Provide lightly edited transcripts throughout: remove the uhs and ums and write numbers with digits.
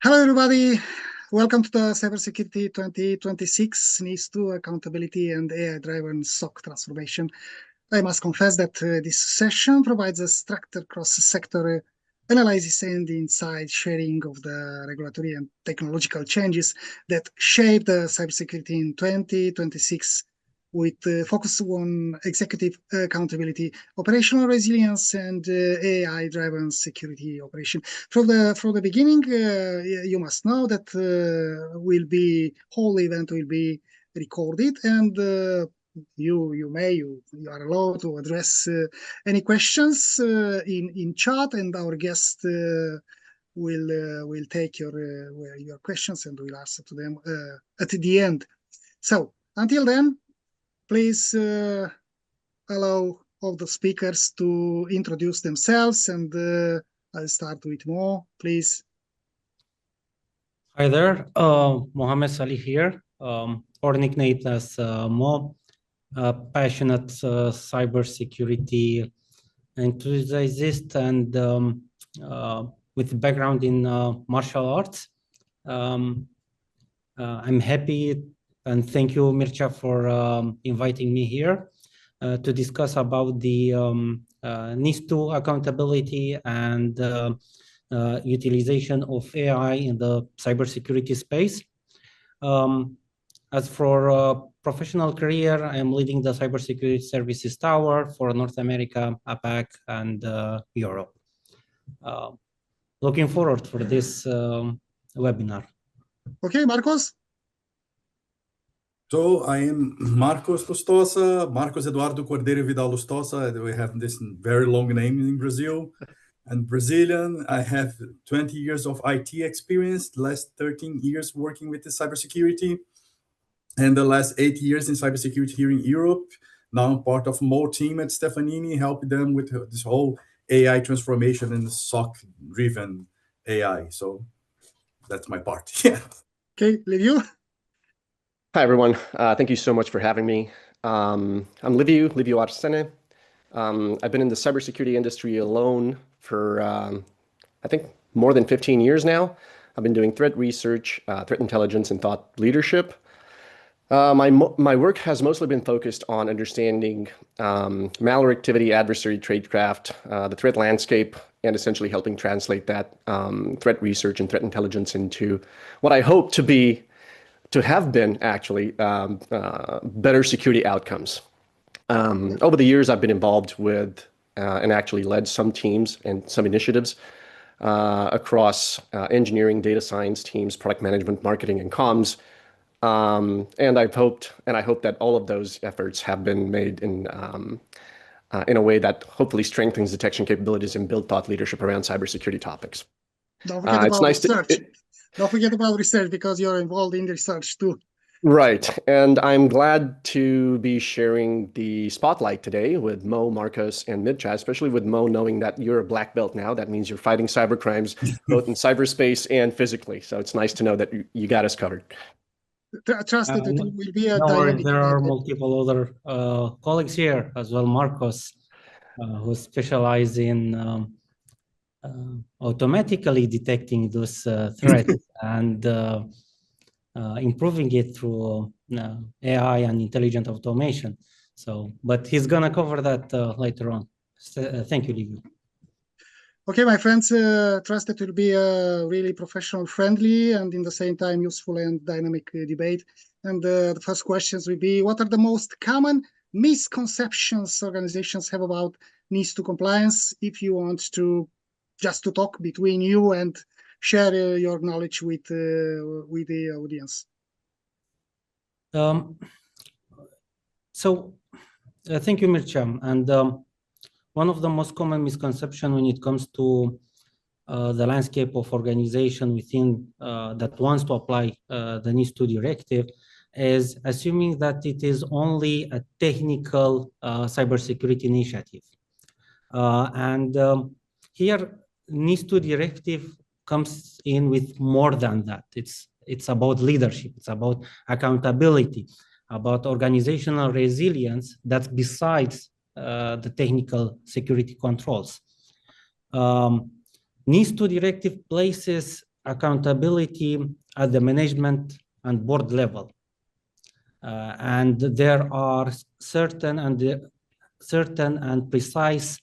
Hello, everybody. Welcome to the Cybersecurity 2026 NIS2 Accountability and AI Driven SOC Transformation. I must confess that this session provides a structured cross-sector analysis and insight sharing of the regulatory and technological changes that shape the cybersecurity in 2026, with focus on executive accountability, operational resilience, and AI-driven security operation. From the beginning, you must know that whole event will be recorded, and you are allowed to address any questions in chat, and our guest will take your questions and will answer to them at the end. So until then, please allow all the speakers to introduce themselves, and I'll start with Mo, please. Hi there, Mohammed Salih here, or nicknamed as Mo, passionate cybersecurity enthusiast and with background in martial arts. I'm happy and thank you, Mircea, for inviting me here to discuss about the NIS2 accountability and utilization of AI in the cybersecurity space. As for professional career, I am leading the Cybersecurity Services Tower for North America, APAC, and Europe. Looking forward for this webinar. Okay, Marcos. So I am Marcos Lustosa, Marcos Eduardo Cordeiro Vidal Lustosa. We have this very long name in Brazil. And Brazilian, I have 20 years of IT experience, the last 13 years working with the cybersecurity, and the last 8 years in cybersecurity here in Europe. Now I'm part of Mo team at Stefanini, helping them with this whole AI transformation and SOC-driven AI. So that's my part. Yeah. Okay, Liviu. Hi, everyone. Thank you so much for having me. I'm Liviu Arsene. I've been in the cybersecurity industry alone for, I think, more than 15 years now. I've been doing threat research, threat intelligence, and thought leadership. My work has mostly been focused on understanding malware activity, adversary tradecraft, the threat landscape, and essentially helping translate that threat research and threat intelligence into what I hope to have been actually better security outcomes. Over the years, I've been involved with and actually led some teams and some initiatives across engineering, data science teams, product management, marketing, and comms. And I hope that all of those efforts have been made in a way that hopefully strengthens detection capabilities and build thought leadership around cybersecurity topics. Don't forget about research. Don't forget about research, because you're involved in research too. Right. And I'm glad to be sharing the spotlight today with Mo, Marcos, and Mircea, especially with Mo, knowing that you're a black belt now. That means you're fighting cyber crimes, both in cyberspace and physically. So it's nice to know that you got us covered. Trust that it will be a dynamic. There are multiple other colleagues here as well, Marcos, who specialize in automatically detecting those threats and improving it through AI and intelligent automation. So, but he's gonna cover that later on. Thank you, Liviu. Okay, my friends, trust that it will be a really professional, friendly, and in the same time useful and dynamic debate. And the first questions will be: what are the most common misconceptions organizations have about NIS2 compliance? If you want to just to talk between you and share your knowledge with the audience. Thank you, Mircea. And one of the most common misconceptions when it comes to the landscape of organization within that wants to apply the NIS2 directive is assuming that it is only a technical cybersecurity initiative. Here, NIS2 directive comes in with more than that. It's about leadership, it's about accountability, about organizational resilience that's besides the technical security controls. NIS2 directive places accountability at the management and board level. And there are certain and precise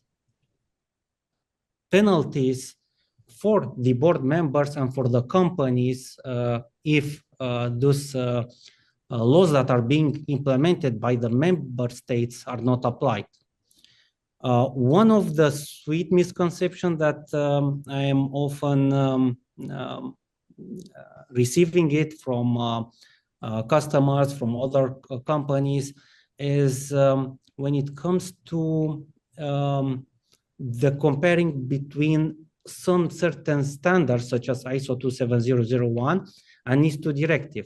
penalties for the board members and for the companies if those laws that are being implemented by the member states are not applied. One of the sweet misconceptions that I am often receiving it from customers, from other companies, is when it comes to the comparing between some certain standards, such as ISO 27001 and NIS2 directive.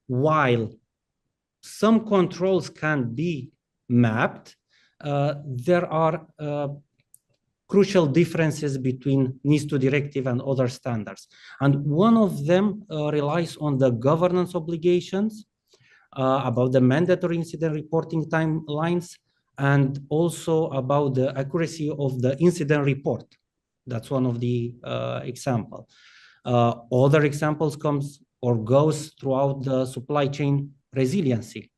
While some controls can be mapped, there are crucial differences between NIS2 directive and other standards. And one of them relies on the governance obligations about the mandatory incident reporting timelines, and also about the accuracy of the incident report. That's one of the example. Other examples goes throughout the supply chain resiliency,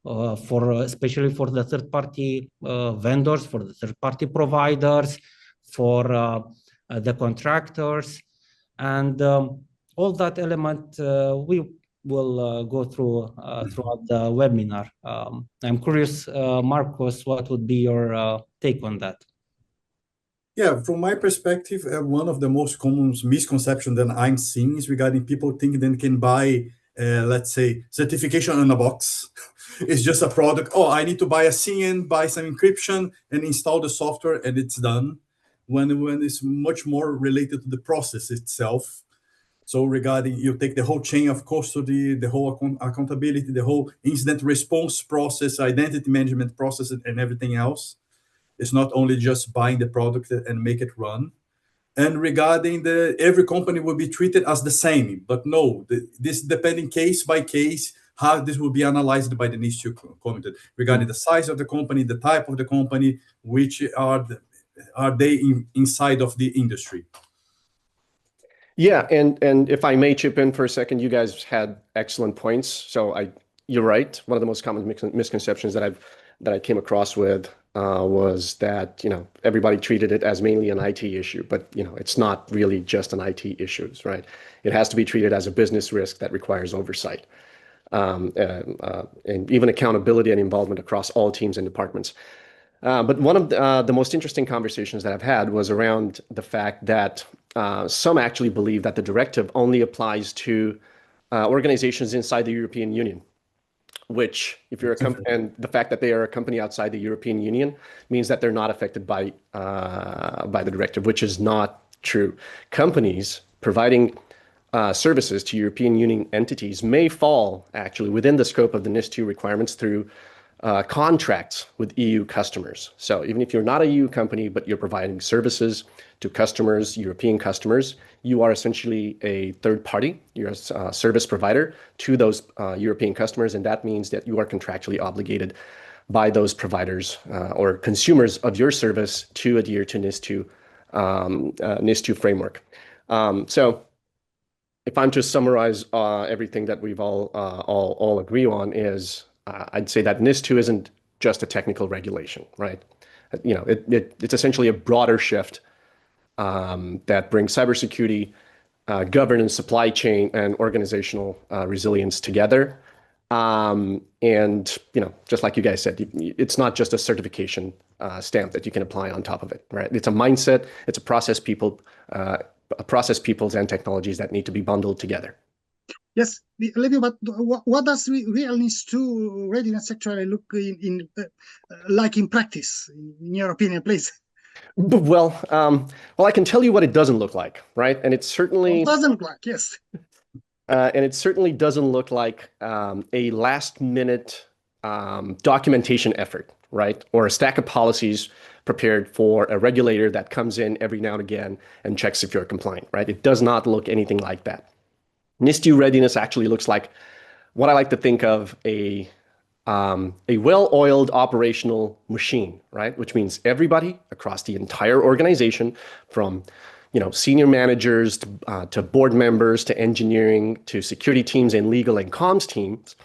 especially for the third-party vendors, for the third-party providers, for the contractors, and all that element we will go through throughout the webinar. I'm curious, Marcos, what would be your take on that? Yeah, from my perspective, one of the most common misconceptions that I'm seeing is regarding people thinking they can buy, let's say, certification in a box. It's just a product. Oh, I need to buy a CN, buy some encryption, and install the software, and it's done. When it's much more related to the process itself. So regarding, you take the whole chain of custody, the whole accountability, the whole incident response process, identity management process, and everything else. It's not only just buying the product and make it run. And regarding every company will be treated as the same, but no, this depending case by case, how this will be analyzed by the NIS2 committee regarding the size of the company, the type of the company, which are they inside of the industry. Yeah, and if I may chip in for a second, you guys had excellent points. So you're right. One of the most common misconceptions that I came across with was that everybody treated it as mainly an IT issue, but it's not really just an IT issue, right? It has to be treated as a business risk that requires oversight, and even accountability and involvement across all teams and departments. But one of the most interesting conversations that I've had was around the fact that some actually believe that the directive only applies to organizations inside the European Union, which, if you're a company, and the fact that they are a company outside the European Union means that they're not affected by the directive, which is not true. Companies providing services to European Union entities may fall actually within the scope of the NIS2 requirements through contracts with EU customers. So even if you're not a EU company, but you're providing services to customers, European customers, you are essentially a third party. You're a service provider to those European customers, and that means that you are contractually obligated by those providers or consumers of your service to adhere to NIS2 framework. So if I'm to summarize everything that we've all agree on is, I'd say that NIS2 isn't just a technical regulation, right? It's essentially a broader shift that brings cybersecurity, governance, supply chain, and organizational resilience together. And just like you guys said, it's not just a certification stamp that you can apply on top of it, right? It's a mindset. It's a process peoples and technologies that need to be bundled together. Yes, Livio, but what does real NIS2 readiness actually look like in practice, in your opinion, please? Well, I can tell you what it doesn't look like, right? And it certainly doesn't look like, yes. And it certainly doesn't look like a last-minute documentation effort, right? Or a stack of policies prepared for a regulator that comes in every now and again and checks if you're compliant, right? It does not look anything like that. NIS2 readiness actually looks like what I like to think of a well-oiled operational machine, right? Which means everybody across the entire organization, from senior managers to board members, to engineering, to security teams and legal and comms teams,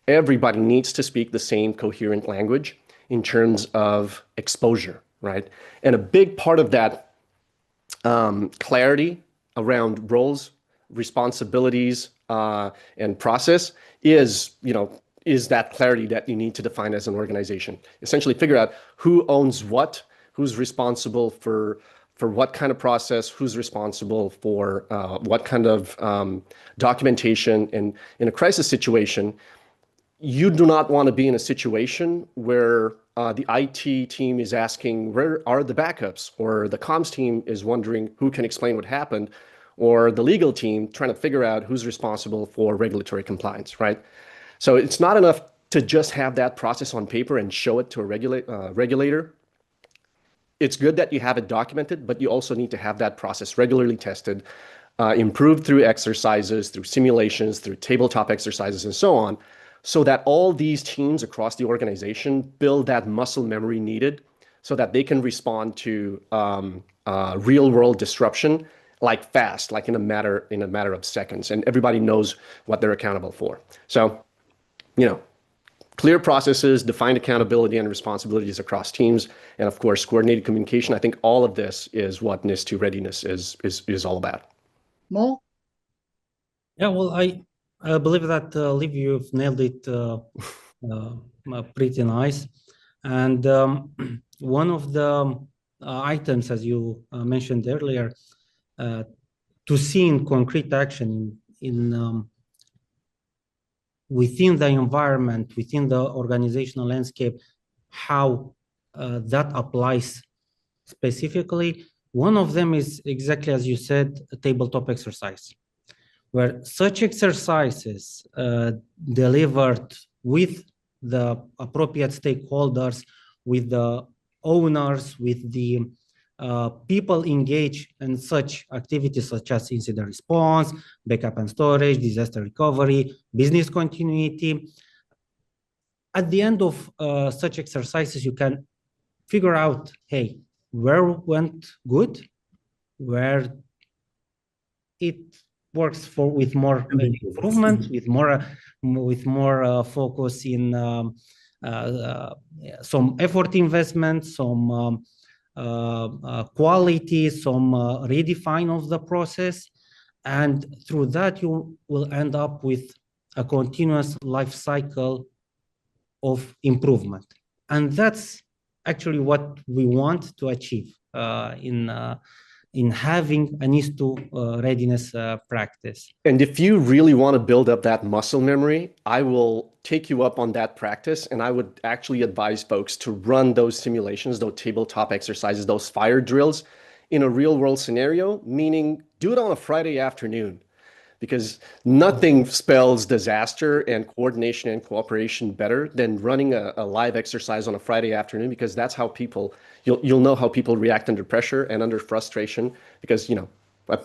everybody needs to speak the same coherent language in terms of exposure, right? And a big part of that clarity around roles, responsibilities, and process is that clarity that you need to define as an organization. Essentially figure out who owns what, who's responsible for what kind of process, who's responsible for what kind of documentation. And in a crisis situation, you do not want to be in a situation where the IT team is asking, where are the backups? Or the comms team is wondering who can explain what happened, or the legal team trying to figure out who's responsible for regulatory compliance, right? So it's not enough to just have that process on paper and show it to a regulator. It's good that you have it documented, but you also need to have that process regularly tested, improved through exercises, through simulations, through tabletop exercises, and so on, so that all these teams across the organization build that muscle memory needed so that they can respond to real world disruption like fast, like in a matter of seconds, and everybody knows what they're accountable for. So, clear processes, defined accountability and responsibilities across teams, and of course, coordinated communication. I think all of this is what NIS2 readiness is all about. Mo? Yeah, well, I believe that, Liv, you've nailed it pretty nice. And one of the items, as you mentioned earlier, to see in concrete action within the environment, within the organizational landscape, how that applies specifically. One of them is exactly as you said, a tabletop exercise, where such exercises delivered with the appropriate stakeholders, with the owners, with the people engaged in such activities such as incident response, backup and storage, disaster recovery, business continuity. At the end of such exercises, you can figure out, hey, where went good, where it works with more improvement, with more focus in some effort investment, some quality, some redefine of the process, and through that you will end up with a continuous life cycle of improvement, and that's actually what we want to achieve in having a NIS2 readiness practice. And if you really want to build up that muscle memory, I will take you up on that practice. And I would actually advise folks to run those simulations, those tabletop exercises, those fire drills in a real world scenario, meaning do it on a Friday afternoon, because nothing spells disaster and coordination and cooperation better than running a live exercise on a Friday afternoon, because that's how you'll know how people react under pressure and under frustration, because,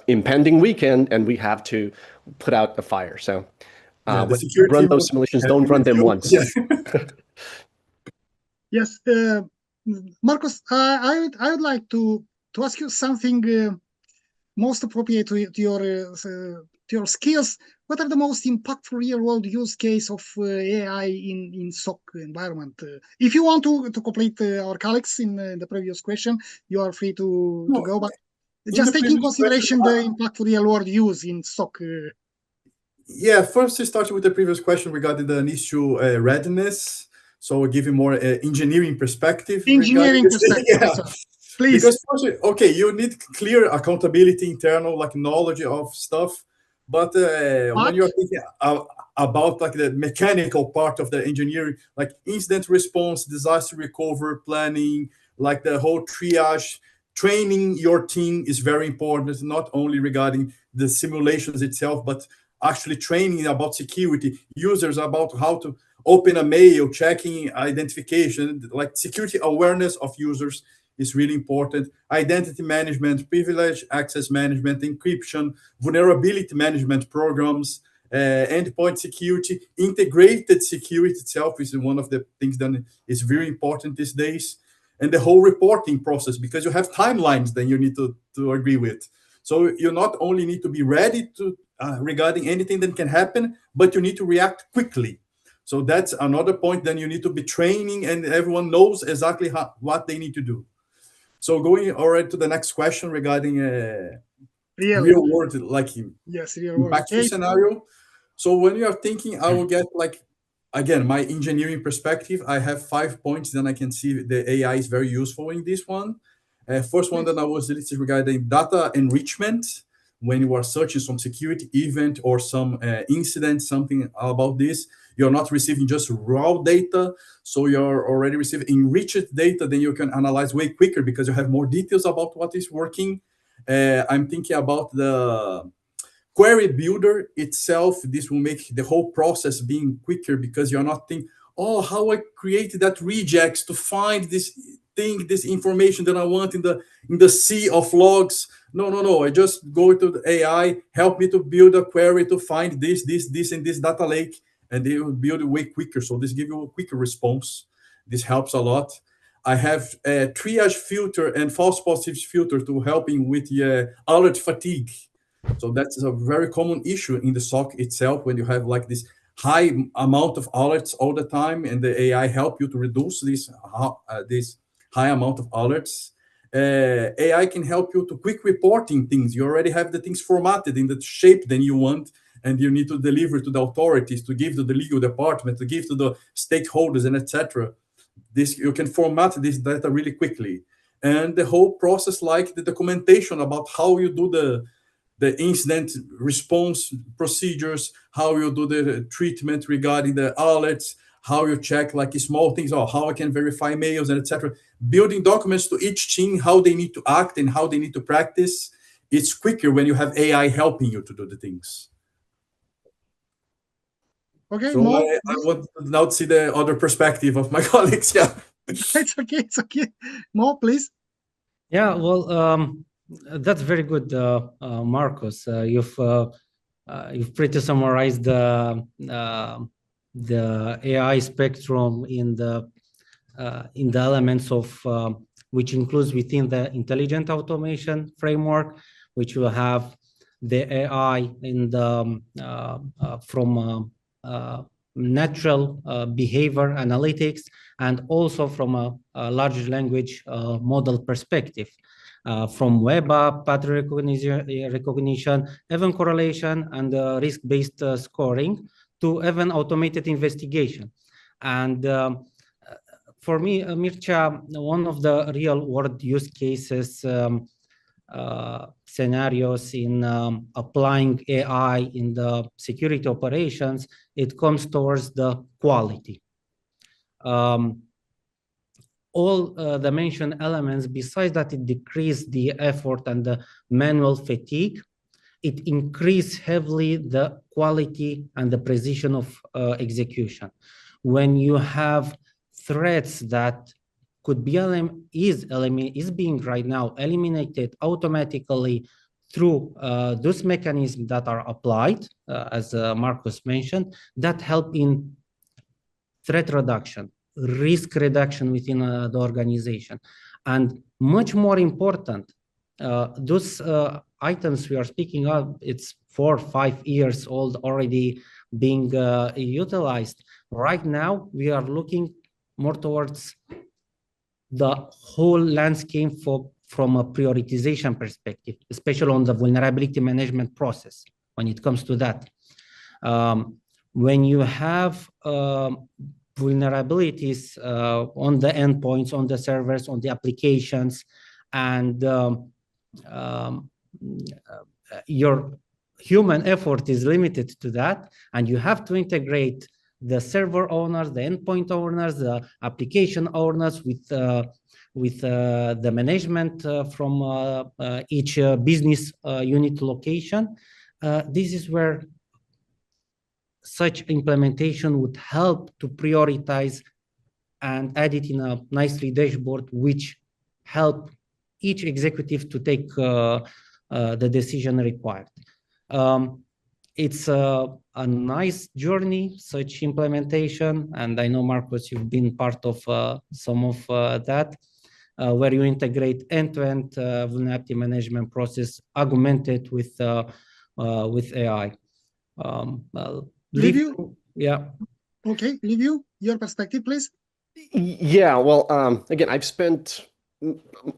impending weekend and we have to put out a fire. So run those simulations, don't run them once. Yeah. Yes, Marcos, I would like to ask you something most appropriate to your skills. What are the most impactful real-world use case of AI in SOC environment? If you want to complete our colleagues in the previous question, you are free to go. But just take in consideration the impactful real-world use in SOC. Yeah, first to start with the previous question regarding the NIS2 readiness. So we'll give you more engineering perspective. Engineering perspective, yeah. Please. Because first, okay, you need clear accountability, internal knowledge of stuff. But when you're thinking about the mechanical part of the engineering, like incident response, disaster recovery planning, like the whole triage, training your team is very important. It's not only regarding the simulations itself, but actually training about security, users about how to open a mail, checking identification, like security awareness of users is really important. Identity management, privilege access management, encryption, vulnerability management programs, endpoint security, integrated security itself is one of the things that is very important these days. And the whole reporting process, because you have timelines that you need to agree with. So you not only need to be ready to regarding anything that can happen, but you need to react quickly. So that's another point. Then you need to be training, and everyone knows exactly what they need to do. So going already to the next question regarding real world, like impactful scenario. So when you are thinking, I will get like, again, my engineering perspective, I have 5 points. Then I can see the AI is very useful in this one. First one that I was listed regarding data enrichment. When you are searching some security event or some incident, something about this, you're not receiving just raw data. So you're already receiving enriched data. Then you can analyze way quicker because you have more details about what is working. I'm thinking about the query builder itself. This will make the whole process being quicker because you're not thinking, oh, how I created that regex to find this thing, this information that I want in the sea of logs. No. I just go to the AI, help me to build a query to find this, and this data lake, and they will build it way quicker. So this gives you a quicker response. This helps a lot. I have a triage filter and false positives filter to helping with the alert fatigue. So that's a very common issue in the SOC itself when you have like this high amount of alerts all the time, and the AI help you to reduce this high amount of alerts. AI can help you to quick reporting things. You already have the things formatted in the shape that you want, and you need to deliver to the authorities, to give to the legal department, to give to the stakeholders, and etc. This, you can format this data really quickly. And the whole process, like the documentation about how you do the incident response procedures, how you do the treatment regarding the alerts, how you check like small things, or how I can verify mails, and etc. Building documents to each team, how they need to act and how they need to practice. It's quicker when you have AI helping you to do the things. Okay, so I want to now see the other perspective of my colleagues. Yeah, it's okay. More, please. Yeah, well, that's very good, Marcos. You've pretty summarized the AI spectrum in the elements of which includes within the intelligent automation framework, which will have the AI in the from natural behavior analytics, and also from a large language model perspective, from web app, pattern recognition, event correlation, and risk-based scoring, to even automated investigation. And for me, Mircea, one of the real-world use cases scenarios in applying AI in the security operations, it comes towards the quality. All the mentioned elements, besides that it decreased the effort and the manual fatigue, it increased heavily the quality and the precision of execution. When you have threats that could be is being right now eliminated automatically through those mechanisms that are applied, as Marcos mentioned, that help in threat reduction, risk reduction within the organization. And much more important, those items we are speaking of, it's 4 or 5 years old already being utilized. Right now, we are looking more towards the whole landscape from a prioritization perspective, especially on the vulnerability management process when it comes to that. When you have vulnerabilities on the endpoints, on the servers, on the applications, and your human effort is limited to that, and you have to integrate the server owners, the endpoint owners, the application owners with the management from each business unit location. This is where such implementation would help to prioritize and add it in a nicely dashboard, which help each executive to take the decision required. It's a nice journey, such implementation, and I know, Marcos, you've been part of some of that. where you integrate end-to-end vulnerability management process augmented with AI. Liviu? Yeah. Okay, Liviu, your perspective, please. Yeah, well, again, I've spent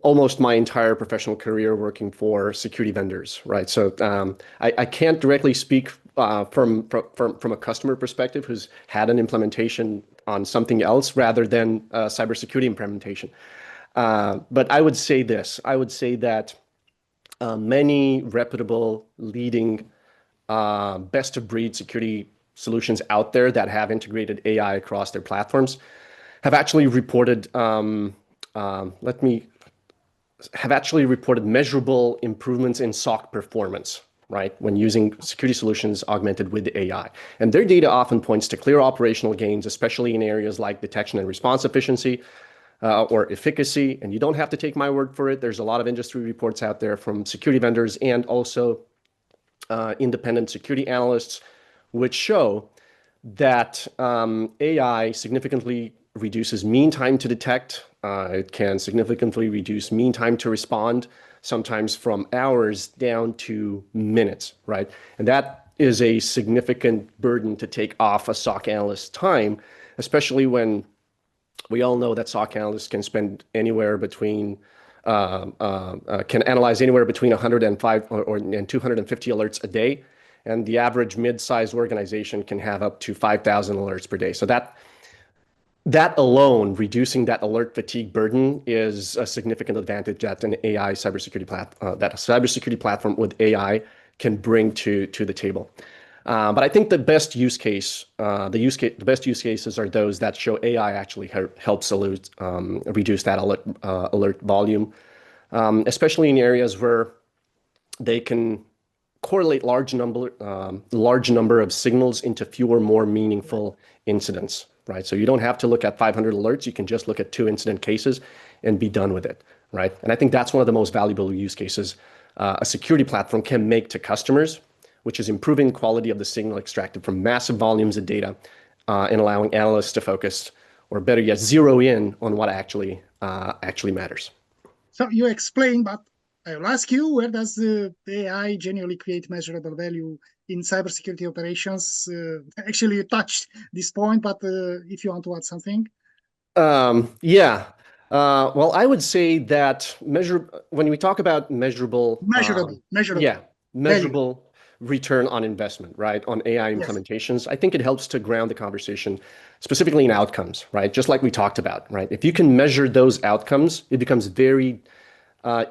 almost my entire professional career working for security vendors, right? So I can't directly speak from a customer perspective who's had an implementation on something else rather than cybersecurity implementation. But I would say this. I would say that many reputable, leading, best-of-breed security solutions out there that have integrated AI across their platforms have actually reported measurable improvements in SOC performance, right, when using security solutions augmented with AI. And their data often points to clear operational gains, especially in areas like detection and response efficiency or efficacy. And you don't have to take my word for it. There's a lot of industry reports out there from security vendors and also independent security analysts, which show that AI significantly reduces mean time to detect. It can significantly reduce mean time to respond, sometimes from hours down to minutes, right? And that is a significant burden to take off a SOC analyst's time, especially when we all know that SOC analysts can spend anywhere between can analyze anywhere between 105 and 250 alerts a day, and the average mid-sized organization can have up to 5,000 alerts per day. So that alone, reducing that alert fatigue burden, is a significant advantage that a cybersecurity platform with AI can bring to the table. But I think the best use cases are those that show AI actually helps reduce that alert volume, especially in areas where they can correlate large number of signals into fewer, more meaningful incidents, right? So you don't have to look at 500 alerts. You can just look at 2 incident cases and be done with it, right? And I think that's one of the most valuable use cases a security platform can make to customers, which is improving quality of the signal extracted from massive volumes of data and allowing analysts to focus, or better yet, zero in on what actually matters. So you explain, but I will ask you, where does the AI genuinely create measurable value in cybersecurity operations? Actually, you touched this point, but if you want to add something. Yeah. Well, I would say that when we talk about measurable return on investment, right, on AI implementations, I think it helps to ground the conversation specifically in outcomes, right? Just like we talked about, right? If you can measure those outcomes, it becomes very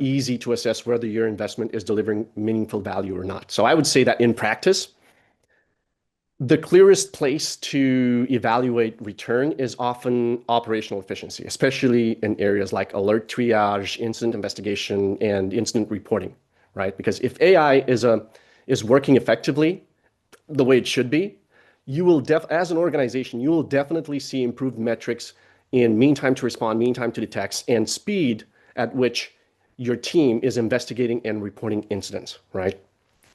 easy to assess whether your investment is delivering meaningful value or not. So I would say that in practice, the clearest place to evaluate return is often operational efficiency, especially in areas like alert triage, incident investigation, and incident reporting, right? Because if AI is working effectively the way it should be, you will as an organization, you will definitely see improved metrics in mean time to respond, mean time to detect, and speed at which your team is investigating and reporting incidents, right?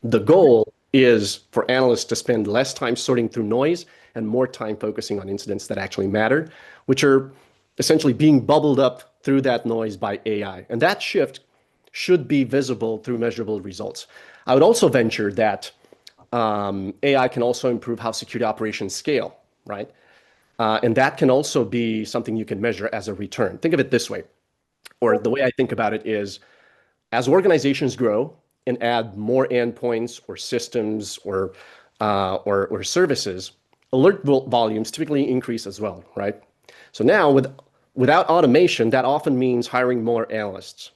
The goal is for analysts to spend less time sorting through noise and more time focusing on incidents that actually matter, which are essentially being bubbled up through that noise by AI. And that shift should be visible through measurable results. I would also venture that AI can also improve how security operations scale, right? And that can also be something you can measure as a return. Think of it this way, or the way I think about it is, as organizations grow and add more endpoints or systems or services, alert volumes typically increase as well, right? So now without automation, that often means hiring more analysts.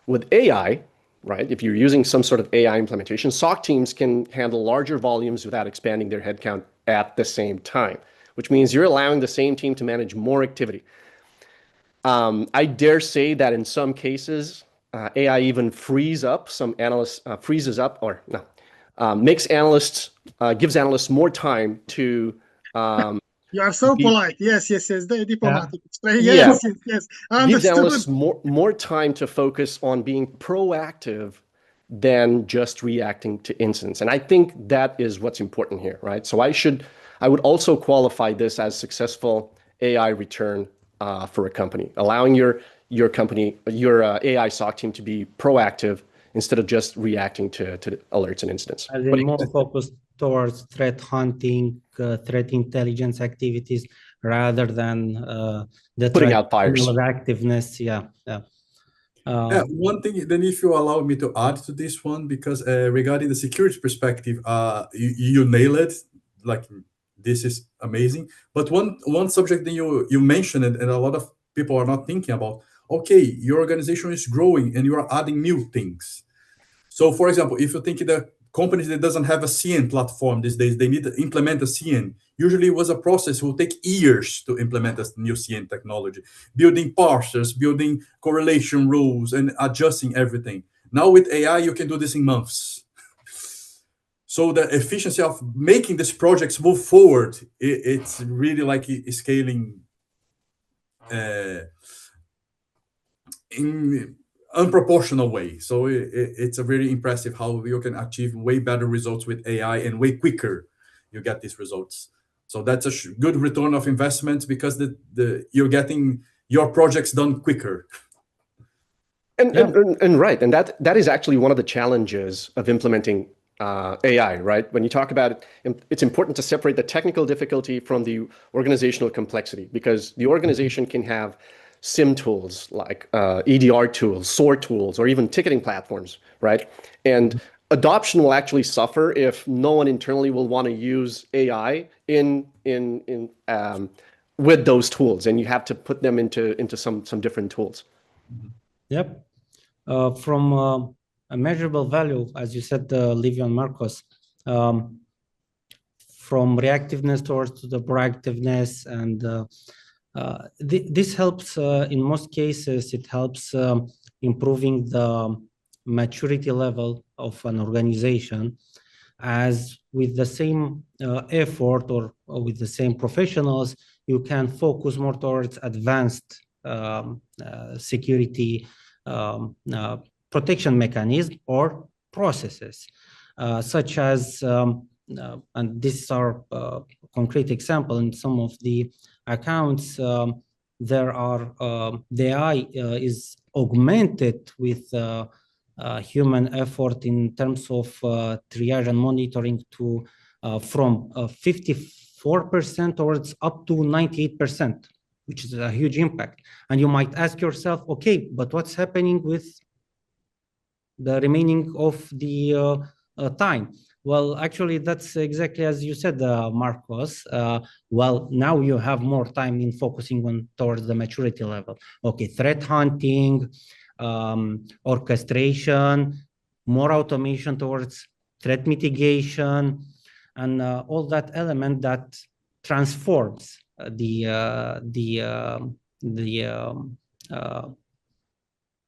With AI, right, if you're using some sort of AI implementation, SOC teams can handle larger volumes without expanding their headcount at the same time, which means you're allowing the same team to manage more activity. I dare say that in some cases, AI even frees up some analysts, makes analysts, gives analysts more time to. You are so polite. Yes, the diplomatic. Yeah. Yes. Gives analysts more time to focus on being proactive than just reacting to incidents. And I think that is what's important here, right? So I would also qualify this as successful AI return for a company, allowing your your company, your AI SOC team to be proactive instead of just reacting to alerts and incidents? As in more focused towards threat hunting, threat intelligence activities, rather than the putting out fires. Activeness. Yeah. One thing, then, if you allow me to add to this one, because regarding the security perspective, you nail it. Like, this is amazing. But one subject that you mentioned, and a lot of people are not thinking about. Okay, your organization is growing and you are adding new things. So, for example, if you think the companies that doesn't have a CN platform these days, they need to implement a CN. Usually it was a process will take years to implement a new CN technology, building parsers, building correlation rules, and adjusting everything. Now with AI, you can do this in months. So the efficiency of making these projects move forward, it's really like scaling in unproportional way. So it's a very impressive how you can achieve way better results with AI, and way quicker you get these results. So that's a good return of investment, because you're getting your projects done quicker. And right, and that is actually one of the challenges of implementing AI, right? When you talk about it, it's important to separate the technical difficulty from the organizational complexity, because the organization can have SIM tools like EDR tools, SOAR tools, or even ticketing platforms, right? And adoption will actually suffer if no one internally will want to use AI with those tools, and you have to put them into some different tools. Yep. From a measurable value, as you said, Livio and Marcos, from reactiveness towards the proactiveness, and this helps in most cases. It helps improving the maturity level of an organization, as with the same effort or with the same professionals, you can focus more towards advanced security protection mechanism or processes, such as, and this is our concrete example in some of the accounts, there are, the AI is augmented with human effort in terms of triage and monitoring to from 54% towards up to 98%, which is a huge impact. And you might ask yourself, okay, but what's happening with the remaining of the time? Well, actually, that's exactly as you said, Marcos. Well, now you have more time in focusing on towards the maturity level. Okay, threat hunting, orchestration, more automation towards threat mitigation, and all that element that transforms the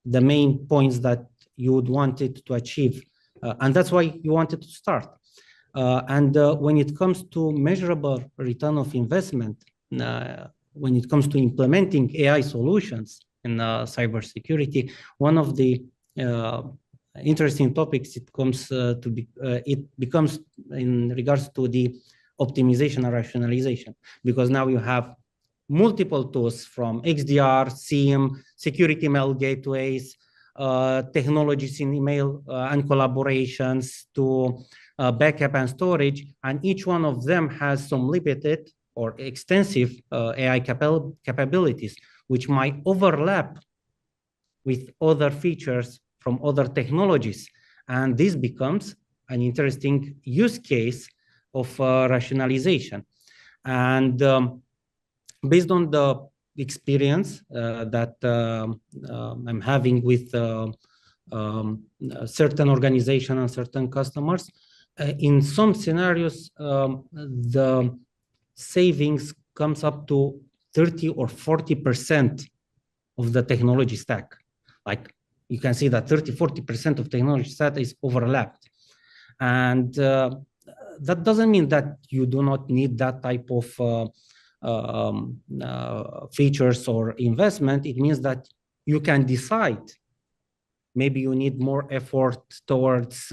main points that you would want it to achieve. And that's why you wanted to start. And when it comes to measurable return of investment, when it comes to implementing AI solutions in cybersecurity, one of the interesting topics it becomes in regards to the optimization and rationalization, because now you have multiple tools from XDR, SIEM, security mail gateways, technologies in email and collaborations, to backup and storage, and each one of them has some limited or extensive AI capabilities, which might overlap with other features from other technologies. And this becomes an interesting use case of rationalization. And based on the experience that I'm having with certain organizations and certain customers, in some scenarios, the savings comes up to 30 or 40% of the technology stack. Like, you can see that 30-40% of technology stack is overlapped. And that doesn't mean that you do not need that type of features or investment. It means that you can decide, maybe you need more effort towards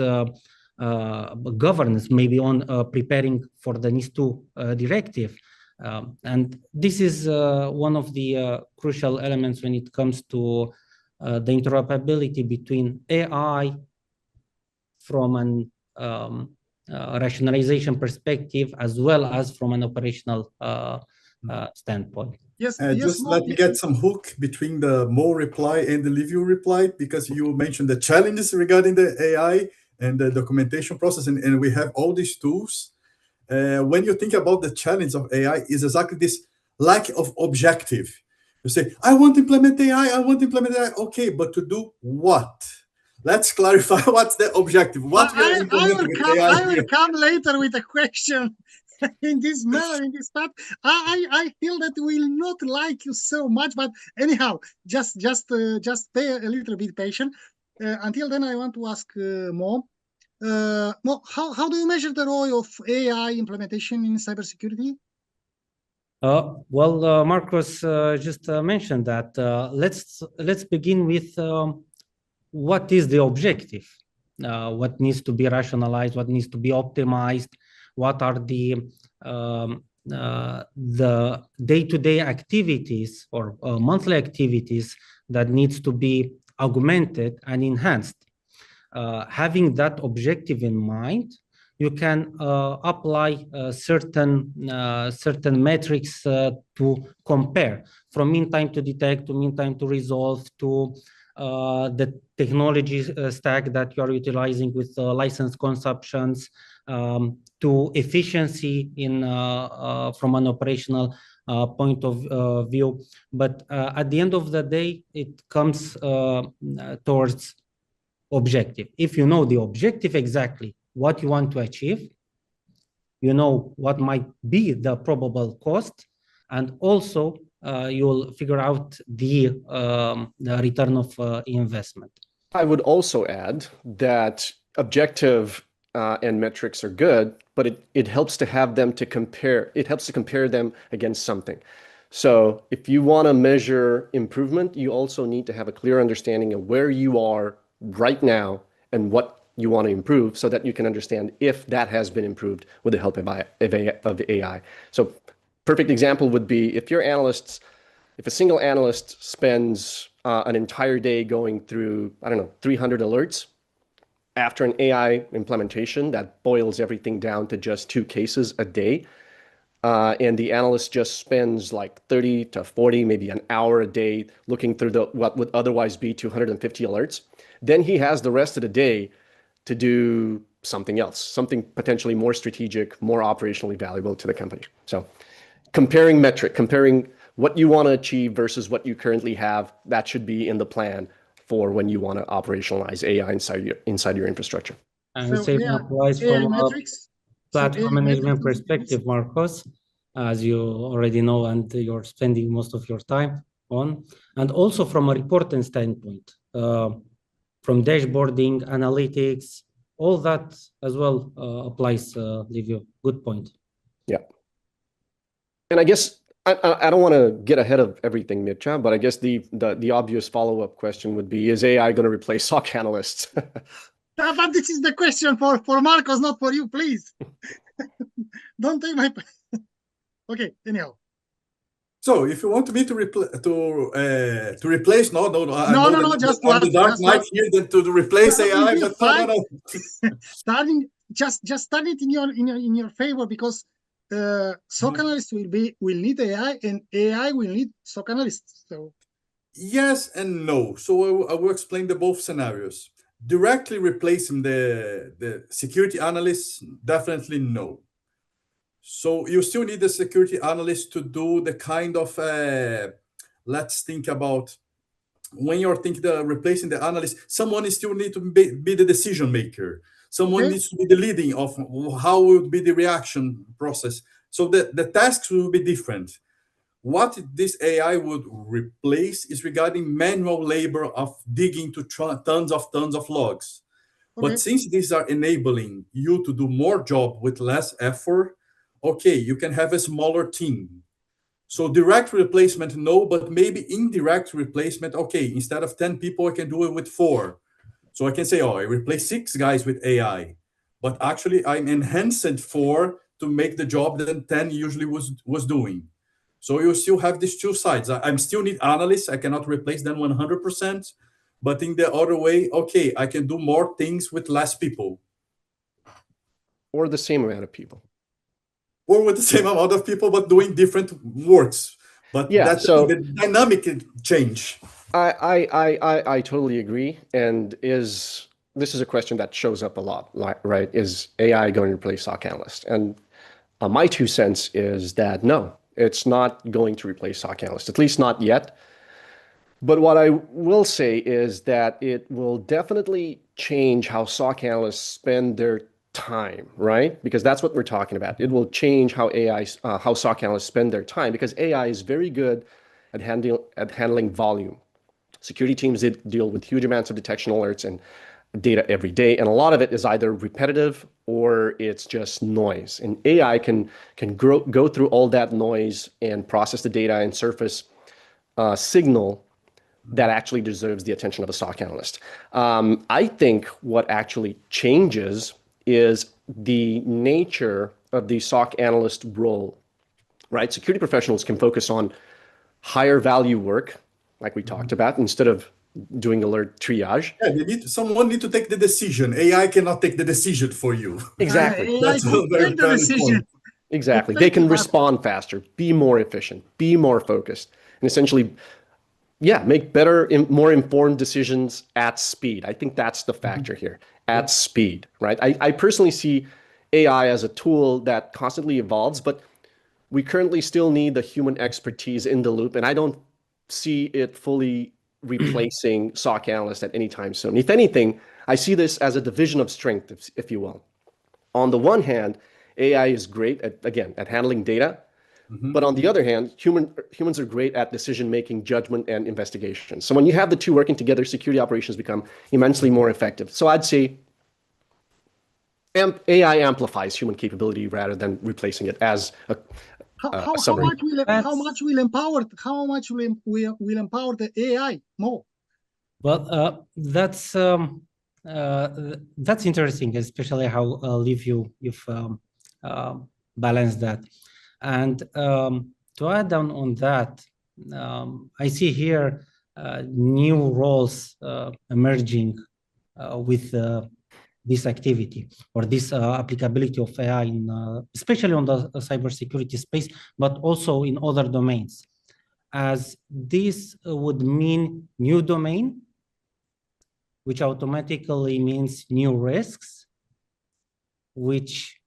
governance, maybe on preparing for the NIS2 directive. And this is one of the crucial elements when it comes to the interoperability between AI from an rationalization perspective, as well as from an operational standpoint. Yes, just let me get some hook between the Mo reply and the Livio reply, because you mentioned the challenges regarding the AI and the documentation process, and we have all these tools. When you think about the challenge of AI, is exactly this lack of objective. You say, I want to implement AI, I want to implement AI. Okay, but to do what? Let's clarify what's the objective. What we are implementing with AI I will come later with a question in this manner, in this path. I feel that will not like you so much, but anyhow, just pay a little bit patient. Until then, I want to ask Mo. Mo, how do you measure the role of AI implementation in cybersecurity? Well, Marcos just mentioned that. Let's begin with what is the objective? What needs to be rationalized? What needs to be optimized? What are the day-to-day activities or monthly activities that needs to be augmented and enhanced? Having that objective in mind, you can apply certain metrics to compare, from mean time to detect to mean time to resolve, to the technology stack that you are utilizing with license consumptions, to efficiency in from an operational point of view. But at the end of the day, it comes towards objective. If you know the objective exactly, what you want to achieve, you know what might be the probable cost, and also you'll figure out the return of investment. I would also add that objective and metrics are good, but it helps to have them to compare. It helps to compare them against something. So if you want to measure improvement, you also need to have a clear understanding of where you are right now and what you want to improve, so that you can understand if that has been improved with the help of AI. So perfect example would be if a single analyst spends an entire day going through, 300 alerts, after an AI implementation that boils everything down to just 2 cases a day, and the analyst just spends like 30 to 40, maybe an hour a day looking through what would otherwise be 250 alerts, then he has the rest of the day to do something else, something potentially more strategic, more operationally valuable to the company. So comparing what you want to achieve versus what you currently have, that should be in the plan for when you want to operationalize AI inside your infrastructure. And same applies from a platform management perspective, Marcos, as you already know, and you're spending most of your time on, and also from a reporting standpoint, from dashboarding, analytics, all that as well applies, Livio. Good point. Yeah. And I guess I don't want to get ahead of everything, Mircea, but I guess the obvious follow-up question would be, is AI going to replace SOC analysts? But this is the question for Marcos, not for you, please. Don't take my... Okay, anyhow. So if you want me to replace, just on the dark night here to replace AI, but no. Just start it in your favor, because SOC analysts will need AI, and AI will need SOC analysts. So yes and no. So I will explain the both scenarios. Directly replacing the security analysts, definitely no. So you still need the security analyst to do the kind of, let's think about, when you're thinking replacing the analyst, someone still need to be the decision maker. Someone needs to be the leading of how would be the reaction process. So the tasks will be different. What this AI would replace is regarding manual labor of digging to tons of logs. But since these are enabling you to do more job with less effort, you can have a smaller team. So direct replacement, no, but maybe indirect replacement, instead of 10 people, I can do it with 4. So I can say, I replace 6 guys with AI, but actually I'm enhanced 4 to make the job than 10 usually was doing. So you still have these two sides. I'm still need analysts. I cannot replace them 100%. But in the other way, okay, I can do more things with less people. Or the same amount of people. Or with the same amount of people, but doing different works. But Yeah, that's so the dynamic change. I totally agree. And this is a question that shows up a lot, right? Is AI going to replace SOC analysts? And my 2 cents is that no, it's not going to replace SOC analysts, at least not yet. But what I will say is that it will definitely change how SOC analysts spend their time, right? Because that's what we're talking about. It will change how how SOC analysts spend their time, because AI is very good at handling volume. Security teams deal with huge amounts of detection alerts and data every day, and a lot of it is either repetitive or it's just noise. And AI can go through all that noise and process the data and surface signal that actually deserves the attention of a SOC analyst. I think what actually changes is the nature of the SOC analyst role, right? Security professionals can focus on higher value work, like we talked about, instead of doing alert triage. Yeah, someone need to take the decision. AI cannot take the decision for you. Exactly. AI could take the decision. Exactly. They can respond faster, be more efficient, be more focused, and essentially, yeah, make better, more informed decisions at speed. I think that's the factor here, at speed, right? I personally see AI as a tool that constantly evolves, but we currently still need the human expertise in the loop, and I don't see it fully replacing SOC analysts at any time soon. If anything, I see this as a division of strength, if you will. On the one hand, AI is great at handling data, but on the other hand, humans are great at decision-making, judgment, and investigation. So when you have the two working together, security operations become immensely more effective. So I'd say AI amplifies human capability rather than replacing it as a how much will empower the AI more? Well, that's interesting, especially how Liv you've balanced that. And to add on that, I see here new roles emerging with this activity or this applicability of AI, especially on the cybersecurity space, but also in other domains, as this would mean new domain, which automatically means new risks, which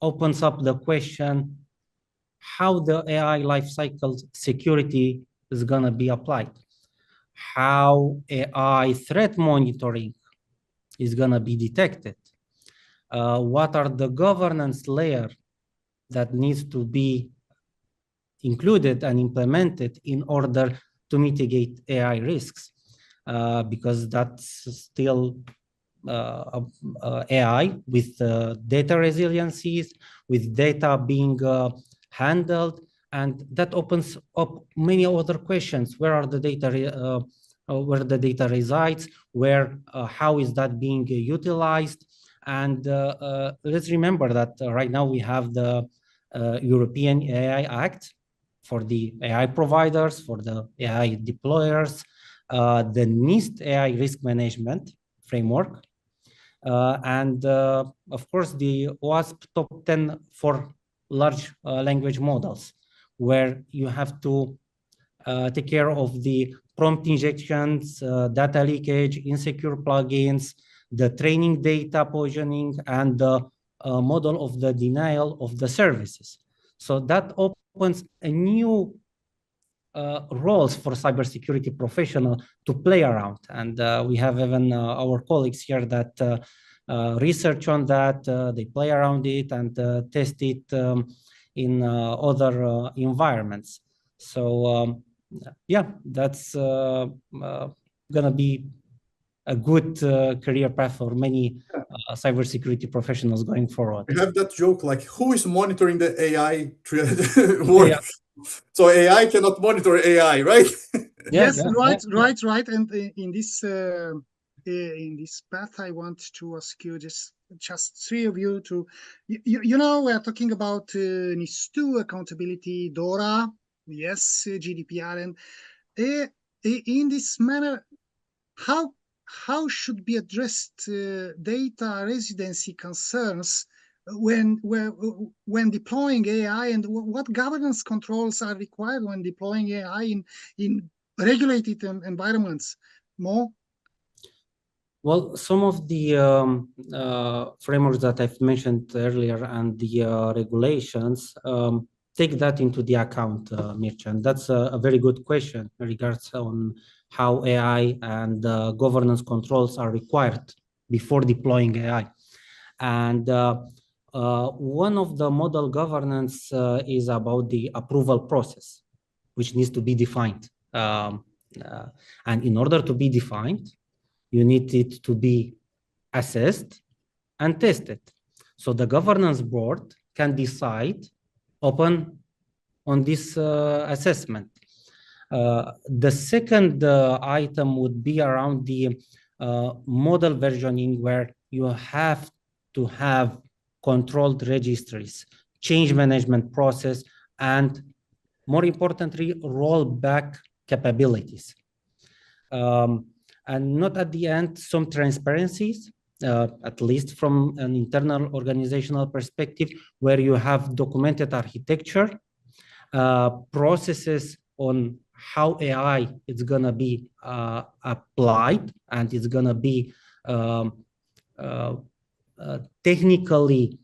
opens up the question how the AI lifecycle security is going to be applied, how AI threat monitoring is going to be detected, what are the governance layer that needs to be included and implemented in order to mitigate AI risks, because that's still AI with data resiliencies, with data being handled, and that opens up many other questions. Where are the data? Where the data resides? How is that being utilized? And let's remember that right now we have the European AI Act for the AI providers, for the AI deployers, the NIS AI risk management framework, and of course the OWASP top 10 for large language models, where you have to take care of the prompt injections, data leakage, insecure plugins, the training data poisoning, and the model of the denial of the services. So that opens a new roles for cybersecurity professional to play around. And we have even our colleagues here that research on that, they play around it and test it in other environments. So yeah, that's gonna be a good career path for many cybersecurity professionals going forward. We have that joke like, who is monitoring the AI work? Yeah. So AI cannot monitor AI, right? Yes, right. And in this in this path, I want to ask you just three of you to, you know, we are talking about NIS2, accountability, DORA, yes, GDPR, and in this manner, how should be addressed data residency concerns when deploying AI, and what governance controls are required when deploying AI in regulated environments? Mo? Well, some of the frameworks that I've mentioned earlier and the regulations take that into the account, Mircea. That's a very good question in regards on how AI and governance controls are required before deploying AI. And one of the model governance is about the approval process, which needs to be defined. And in order to be defined, you need it to be assessed and tested. So the governance board can decide upon on this assessment. The second item would be around the model versioning, where you have to have controlled registries, change management process, and more importantly, rollback capabilities. And not at the end, some transparencies, at least from an internal organizational perspective, where you have documented architecture, processes on how AI is going to be applied, and it's going to be technically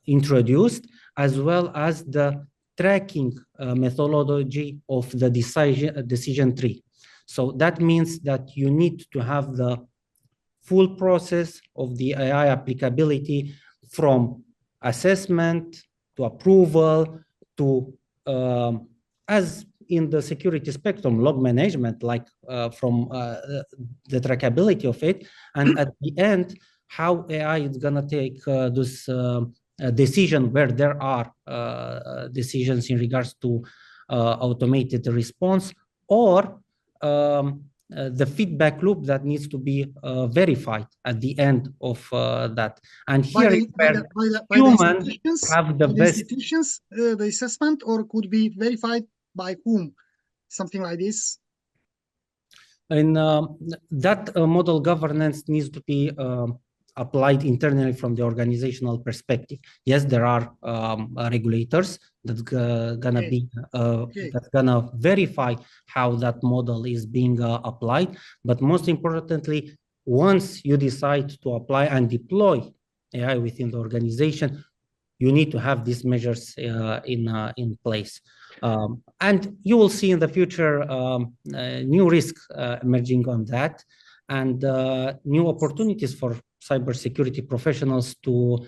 introduced, as well as the tracking methodology of the decision tree. So that means that you need to have the full process of the AI applicability, from assessment to approval to, as in the security spectrum, log management, like from the trackability of it. And at the end, how AI is going to take this decision, where there are decisions in regards to automated response, or the feedback loop that needs to be verified at the end of that. And here humans have the best institutions, the assessment, or could be verified by whom? Something like this. And that model governance needs to be applied internally from the organizational perspective. Yes, there are regulators that's gonna be that's gonna verify how that model is being applied. But most importantly, once you decide to apply and deploy AI within the organization, you need to have these measures in place. And you will see in the future new risks emerging on that, and new opportunities for cybersecurity professionals to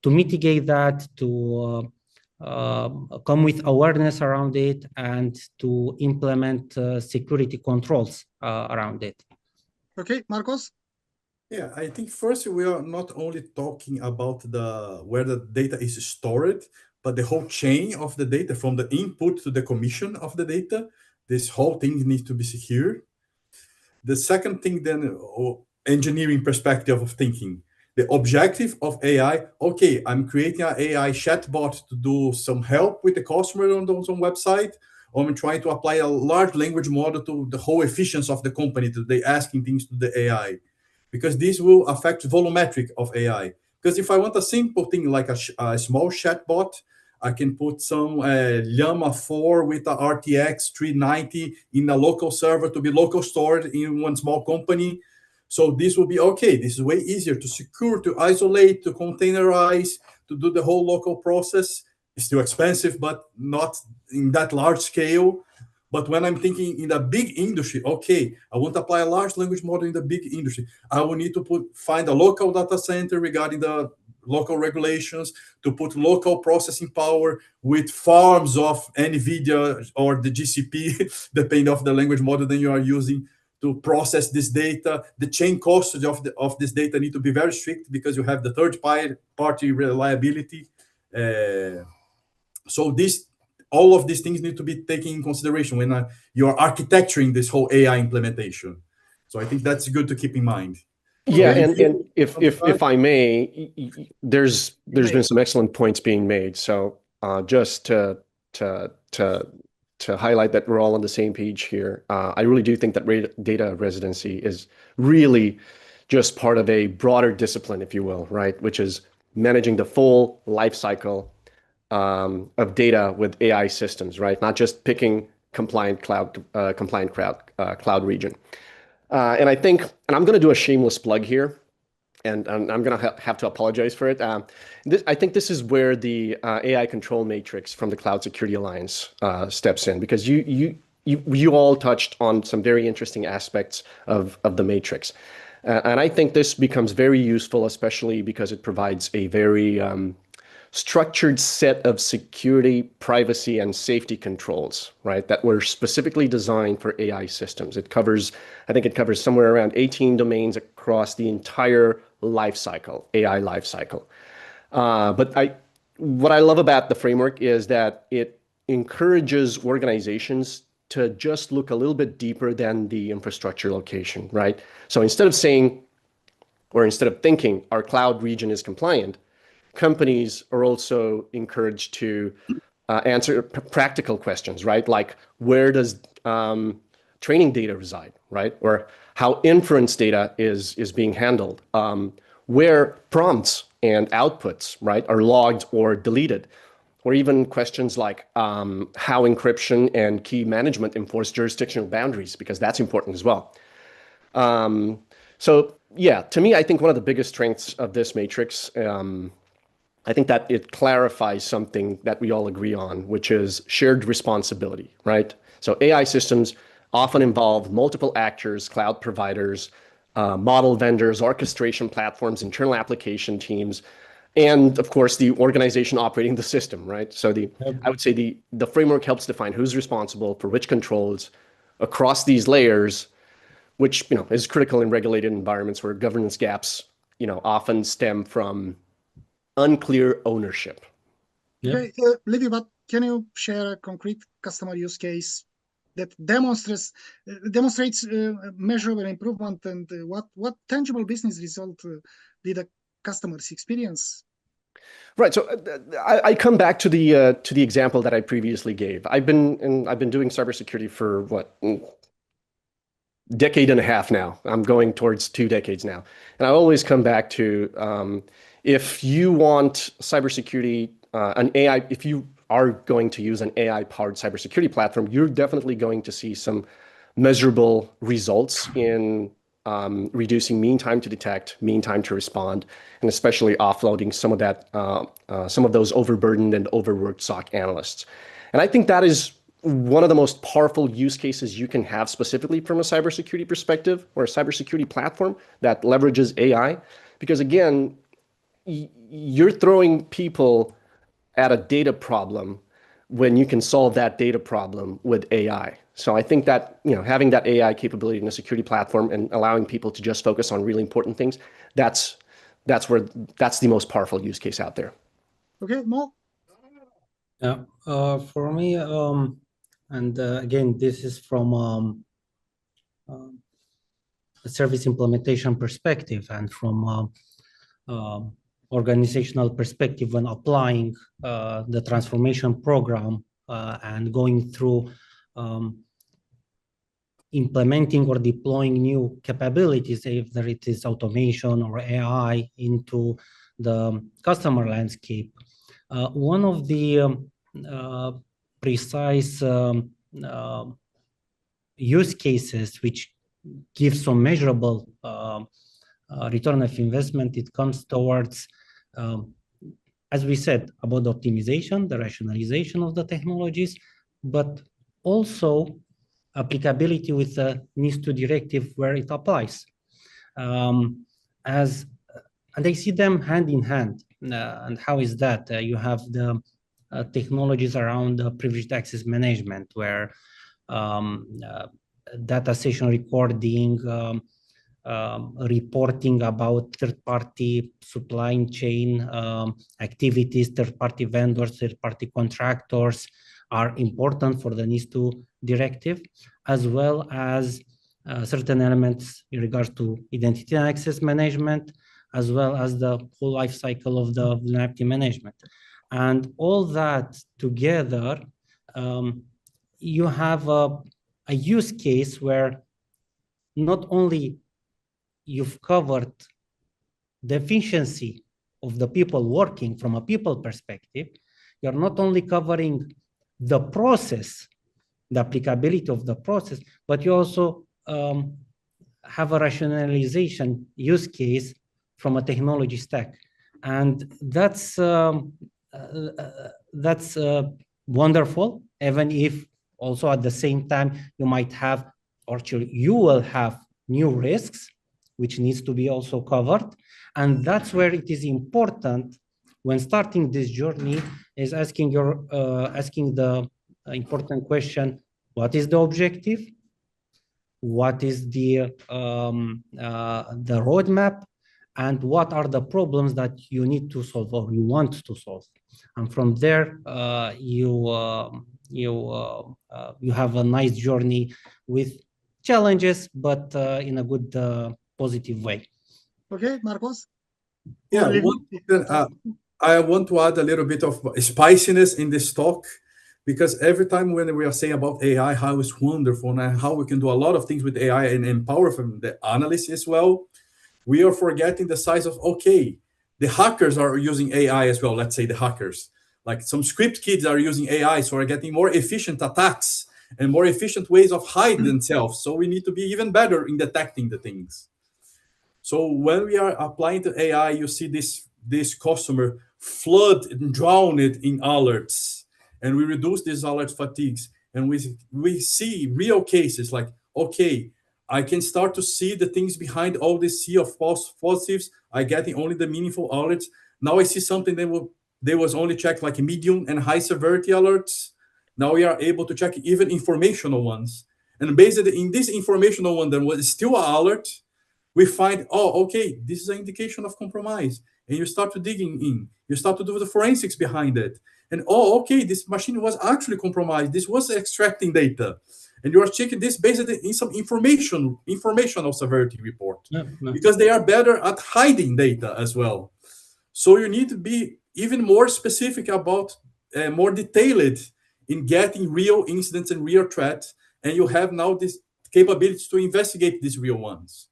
mitigate that, to come with awareness around it, and to implement security controls around it. Okay, Marcos? Yeah, I think first we are not only talking about where the data is stored, but the whole chain of the data, from the input to the commission of the data. This whole thing needs to be secure. The second thing, then, engineering perspective of thinking. The objective of AI, okay, I'm creating an AI chatbot to do some help with the customer on some website, or I'm trying to apply a large language model to the whole efficiency of the company, to they asking things to the AI. Because this will affect volumetric of AI. Because if I want a simple thing like a small chatbot, I can put some Llama 4 with a RTX 390 in a local server to be local stored in one small company. So this will be okay. This is way easier to secure, to isolate, to containerize, to do the whole local process. It's still expensive, but not in that large scale. But when I'm thinking in the big industry, okay, I want to apply a large language model in the big industry. I will need to find a local data center regarding the local regulations, to put local processing power with farms of NVIDIA or the GCP, depending on the language model that you are using to process this data. The chain costs of this data need to be very strict, because you have the third-party reliability. So all of these things need to be taken in consideration when you're architecturing this whole AI implementation. So I think that's good to keep in mind. Yeah, and if I may, there's been some excellent points being made. So just to highlight that we're all on the same page here, I really do think that data residency is really just part of a broader discipline, if you will, right? Which is managing the full life cycle of data with AI systems, right? Not just picking compliant cloud region. And I think, and I'm going to do a shameless plug here, and I'm going to have to apologize for it. I think this is where the AI control matrix from the Cloud Security Alliance steps in, because you all touched on some very interesting aspects of the matrix. And I think this becomes very useful, especially because it provides a very structured set of security, privacy, and safety controls, right, that were specifically designed for AI systems. I think it covers somewhere around 18 domains across the entire life cycle, AI life cycle. But what I love about the framework is that it encourages organizations to just look a little bit deeper than the infrastructure location, right? So instead of thinking our cloud region is compliant, companies are also encouraged to answer practical questions, right? Like, where does training data reside, right? Or how inference data is being handled, where prompts and outputs, right, are logged or deleted, or even questions like how encryption and key management enforce jurisdictional boundaries, because that's important as well. So yeah, to me, I think one of the biggest strengths of this matrix, I think that it clarifies something that we all agree on, which is shared responsibility, right? So AI systems often involve multiple actors, cloud providers, model vendors, orchestration platforms, internal application teams, and of course the organization operating the system, right? So I would say the framework helps define who's responsible for which controls across these layers, which is critical in regulated environments where governance gaps often stem from unclear ownership. Okay, Livy, but can you share a concrete customer use case that demonstrates measurable improvement, and what tangible business result did the customers experience? Right. So I come back to the example that I previously gave. I've been doing cybersecurity for what, decade and a half now. I'm going towards 2 decades now, and I always come back to if you want cybersecurity, if you are going to use an AI-powered cybersecurity platform, you're definitely going to see some measurable results in reducing mean time to detect, mean time to respond, and especially offloading some of those overburdened and overworked SOC analysts. And I think that is one of the most powerful use cases you can have specifically from a cybersecurity perspective, or a cybersecurity platform that leverages AI, because again, you're throwing people at a data problem when you can solve that data problem with AI. So I think that having that AI capability in a security platform and allowing people to just focus on really important things, that's the most powerful use case out there. Okay, Mo? Yeah, for me, and again, this is from a service implementation perspective and from organizational perspective when applying the transformation program and going through implementing or deploying new capabilities, either it is automation or AI, into the customer landscape. One of the precise use cases which gives some measurable return of investment, it comes towards, as we said, about the optimization, the rationalization of the technologies, but also applicability with the NIS2 directive where it applies. And I see them hand in hand. And how is that? You have the technologies around privileged access management, where data session recording, reporting about third-party supply chain activities, third-party vendors, third-party contractors are important for the NIS2 directive, as well as certain elements in regards to identity and access management, as well as the whole life cycle of the vulnerability management. And all that together, you have a use case where not only you've covered the efficiency of the people working from a people perspective, you're not only covering the process, the applicability of the process, but you also have a rationalization use case from a technology stack. And that's wonderful, even if also at the same time you might have, or you will have new risks, which needs to be also covered. And that's where it is important when starting this journey is asking the important question: what is the objective? What is the roadmap? And what are the problems that you need to solve or you want to solve? And from there, you have a nice journey with challenges, but in a good, positive way. Okay, Marcos? Yeah, I want to add a little bit of spiciness in this talk, because every time when we are saying about AI, how it's wonderful and how we can do a lot of things with AI and empower from the analysts as well, we are forgetting the size of, okay, the hackers are using AI as well. Let's say the hackers, like some script kids are using AI, so are getting more efficient attacks and more efficient ways of hiding themselves. So we need to be even better in detecting the things. So when we are applying to AI, you see this customer flood and drown it in alerts, and we reduce these alert fatigues, and we see real cases like, okay, I can start to see the things behind all this sea of false positives. I getting only the meaningful alerts. Now I see something that they was only checked like medium and high severity alerts. Now we are able to check even informational ones, and based in this informational one that was still an alert, we find, oh, okay, this is an indication of compromise. And you start to digging in. You start to do the forensics behind it. And, oh, okay, this machine was actually compromised. This was extracting data. And you are checking this based in some informational severity report. Because they are better at hiding data as well. So you need to be even more specific about, more detailed in getting real incidents and real threats. And you have now this capability to investigate these real ones.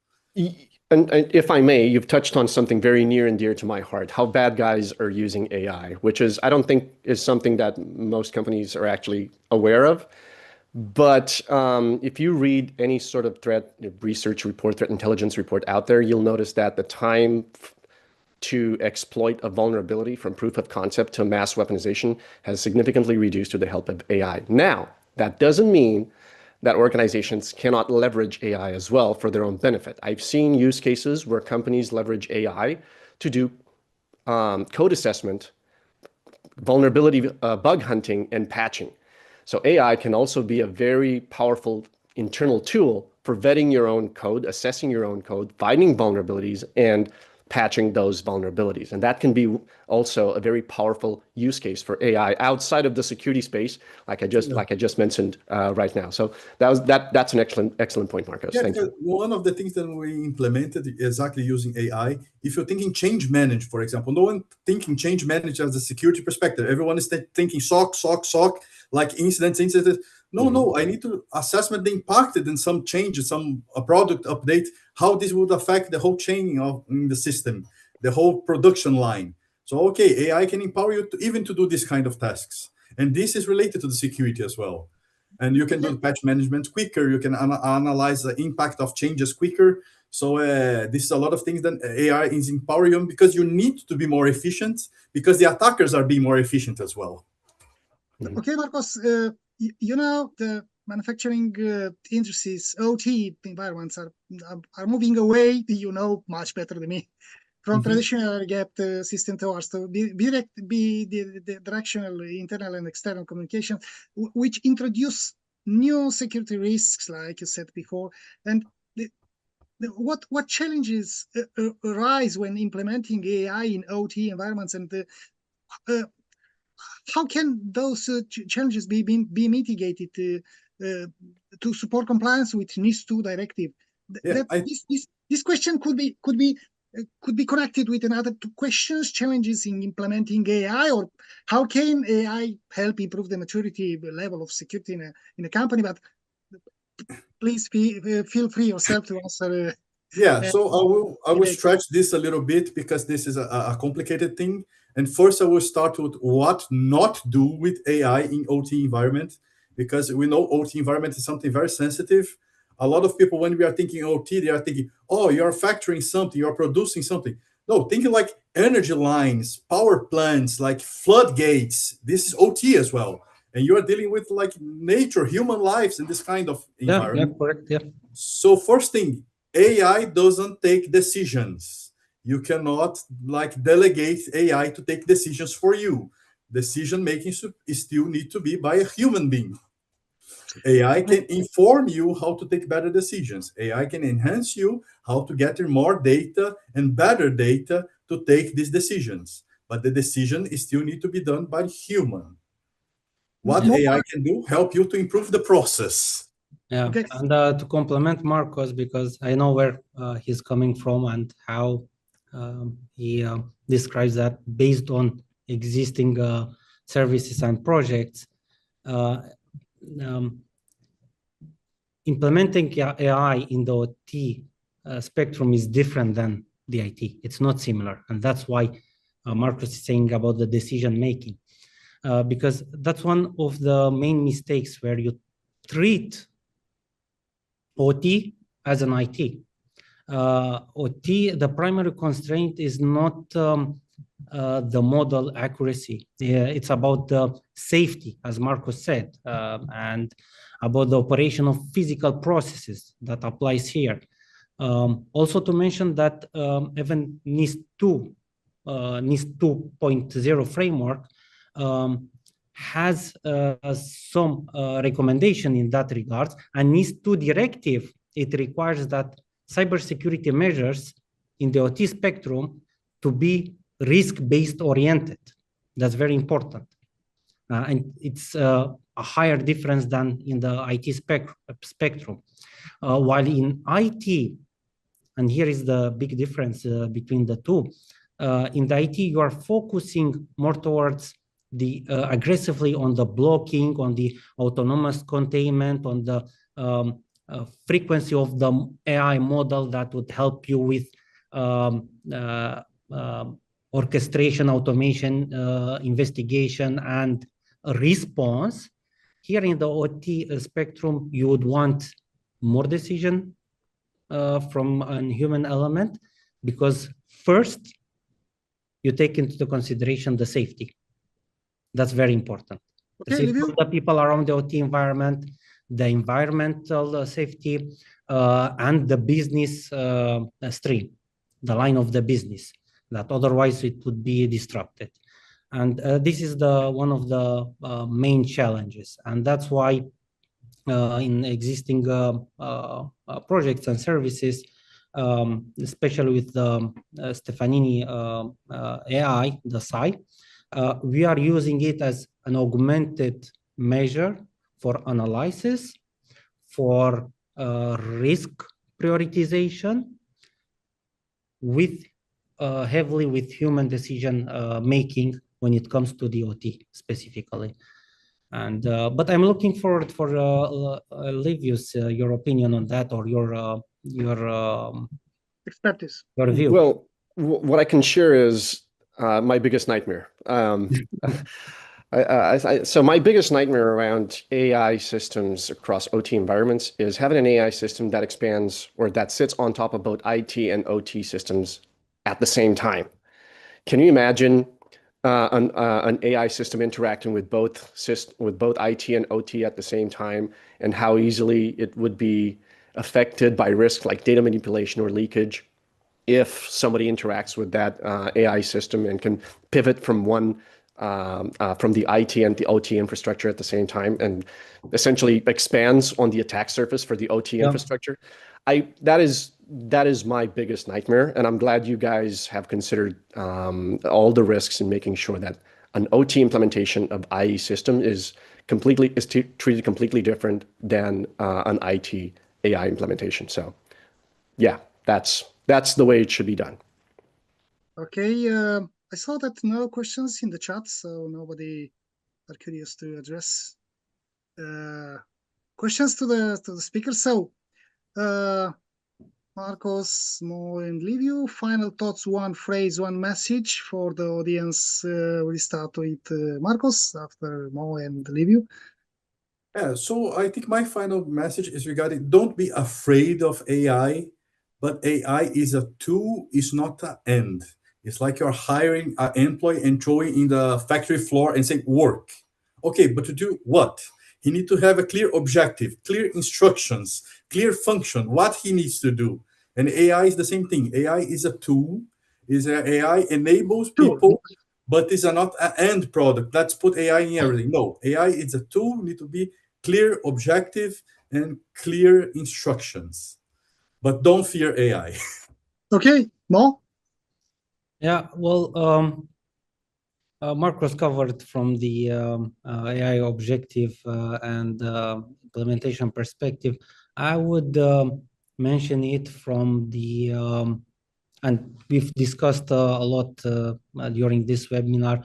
And if I may, you've touched on something very near and dear to my heart, how bad guys are using AI, which is, I don't think is something that most companies are actually aware of. But if you read any sort of threat research report, threat intelligence report out there, you'll notice that the time to exploit a vulnerability from proof of concept to mass weaponization has significantly reduced with the help of AI. Now, that doesn't mean that organizations cannot leverage AI as well for their own benefit. I've seen use cases where companies leverage AI to do code assessment, vulnerability bug hunting, and patching. So AI can also be a very powerful internal tool for vetting your own code, assessing your own code, finding vulnerabilities, and patching those vulnerabilities. And that can be also a very powerful use case for AI outside of the security space, like I just mentioned right now. So that's an excellent point, Marcos. Yeah, thank you. One of the things that we implemented exactly using AI, if you're thinking change manage, for example, no one thinking change manage as a security perspective. Everyone is thinking SOC, like incidents. No, I need to assessment the impacted in some changes, a product update, how this would affect the whole chain in the system, the whole production line. So, okay, AI can empower you even to do this kind of tasks. And this is related to the security as well. And you can do the patch management quicker. You can analyze the impact of changes quicker. So this is a lot of things that AI is empowering you, because you need to be more efficient, because the attackers are being more efficient as well. Okay, Marcos, the manufacturing industries, OT environments are moving away, much better than me, from traditional gap system towards the directional internal and external communication, which introduce new security risks, like you said before. And what challenges arise when implementing AI in OT environments, and how can those challenges be mitigated to support compliance with NIS2 directive. This question could be connected with another two questions: challenges in implementing AI, or how can AI help improve the maturity level of security in a company? But please feel free yourself to answer. So I will stretch this a little bit because this is a complicated thing. And first, I will start with what not do with AI in OT environment, because we know OT environment is something very sensitive. A lot of people, when we are thinking OT, they are thinking, oh, you're factoring something, you're producing something. No, thinking like energy lines, power plants, like floodgates. This is OT as well. And you are dealing with like nature, human lives in this kind of environment. Yeah, correct. Yeah. So first thing, AI doesn't take decisions. You cannot like delegate AI to take decisions for you. Decision making still need to be by a human being. AI can inform you how to take better decisions. AI can enhance you how to gather more data and better data to take these decisions. But the decision still need to be done by human. What AI can do, help you to improve the process. Yeah, Okay. and to complement Marcos, because I know where he's coming from and how he describes that based on existing services and projects. Implementing AI in the OT spectrum is different than the IT. It's not similar, and that's why Marcos is saying about the decision making, because that's one of the main mistakes where you treat OT as an IT. OT, the primary constraint is not the model accuracy. It's about the safety, as Marcos said, and about the operation of physical processes that applies here. Also to mention that even NIS2, NIS 2.0 framework has some recommendation in that regard, and NIS2 directive, it requires that cybersecurity measures in the OT spectrum to be risk-based oriented. That's very important. And it's a higher difference than in the IT spectrum. While in IT, and here is the big difference between the two, in the IT, you are focusing more towards the aggressively on the blocking, on the autonomous containment, on the frequency of the AI model that would help you with orchestration, automation, investigation, and response. Here in the OT spectrum, you would want more decision from a human element, because first, you take into consideration the safety. That's very important. The safety of the people around the OT environment, the environmental safety, and the business stream, the line of the business, that otherwise it would be disrupted. And this is one of the main challenges. And that's why in existing projects and services, especially with the Stefanini AI, the SAI, we are using it as an augmented measure for analysis, for risk prioritization, with heavily with human decision making when it comes to the OT specifically. And but I'm looking forward for Livius, your opinion on that, or your expertise, your view. Well, what I can share is my biggest nightmare. So my biggest nightmare around AI systems across OT environments is having an AI system that expands or that sits on top of both IT and OT systems at the same time. Can you imagine an AI system interacting with both IT and OT at the same time, and how easily it would be affected by risk like data manipulation or leakage if somebody interacts with that AI system and can pivot from from the IT and the OT infrastructure at the same time, and essentially expands on the attack surface for the OT infrastructure. That is my biggest nightmare, and I'm glad you guys have considered all the risks in making sure that an OT implementation of IE system is treated completely different than an IT AI implementation. So yeah, that's the way it should be done. Okay, I saw that no questions in the chat, so nobody are curious to address questions to the speaker. So, Marcos, Mo, and Livio, final thoughts, one phrase, one message for the audience. We start with Marcos, after Mo and Livio. Yeah, so I think my final message is regarding don't be afraid of AI, but AI is a tool, it's not an end. It's like you're hiring an employee and throwing in the factory floor and saying, work. Okay, but to do what? He needs to have a clear objective, clear instructions, clear function, what he needs to do. And AI is the same thing. AI is a tool. AI enables people, but it's not an end product. Let's put AI in everything. No, AI is a tool, need to be clear objective and clear instructions. But don't fear AI. Okay, Mo? Yeah, well, Marcos covered from the AI objective and implementation perspective. I would mention it from the, and we've discussed a lot during this webinar,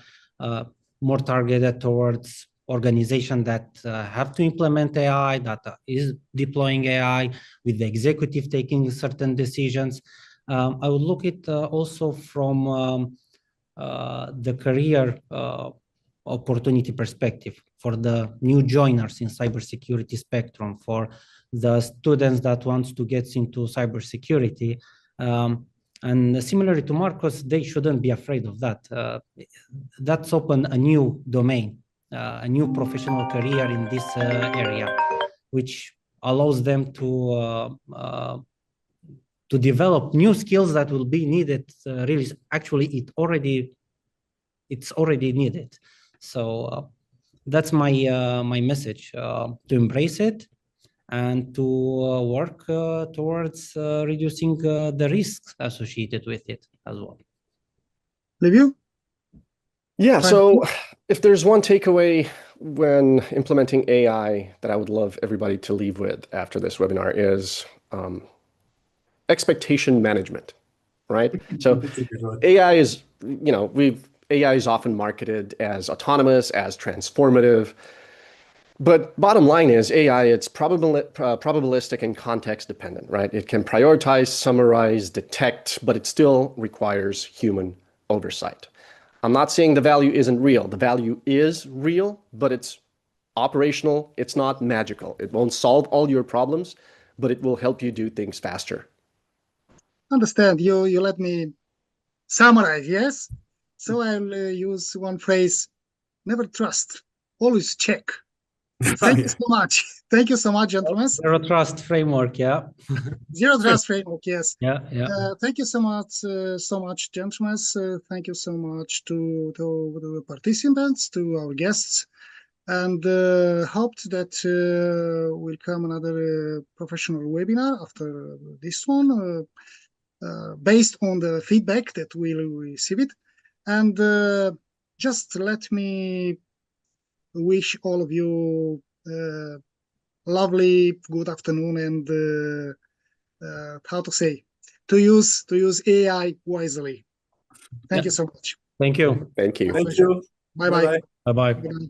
more targeted towards organizations that have to implement AI, that is deploying AI, with the executive taking certain decisions. I would look at also from the career opportunity perspective for the new joiners in cybersecurity spectrum, for the students that want to get into cybersecurity. And similarly to Marcos, they shouldn't be afraid of that. That's open a new domain, a new professional career in this area, which allows them to develop new skills that will be needed. Really, actually, it's already needed. So that's my my message: to embrace it and to work towards reducing the risks associated with it as well. Livio? Yeah, so if there's one takeaway when implementing AI that I would love everybody to leave with after this webinar is expectation management, right? So AI is, AI is often marketed as autonomous, as transformative. But bottom line is AI, it's probabilistic and context dependent, right? It can prioritize, summarize, detect, but it still requires human oversight. I'm not saying the value isn't real. The value is real, but it's operational. It's not magical. It won't solve all your problems, but it will help you do things faster. Understand. You let me summarize, yes? So I'll use one phrase: never trust, always check. Thank you so much. Thank you so much, gentlemen. Zero trust framework, yeah. Zero trust framework, yes. Yeah. Thank you so much, gentlemen. Thank you so much to the participants, to our guests, and hoped that will come another professional webinar after this one, based on the feedback that we'll receive it. And just let me wish all of you lovely good afternoon, and how to say, to use AI wisely. Thank you so much. Thank you. Thank you. Thank you. Bye-bye. Bye-bye. Bye-bye.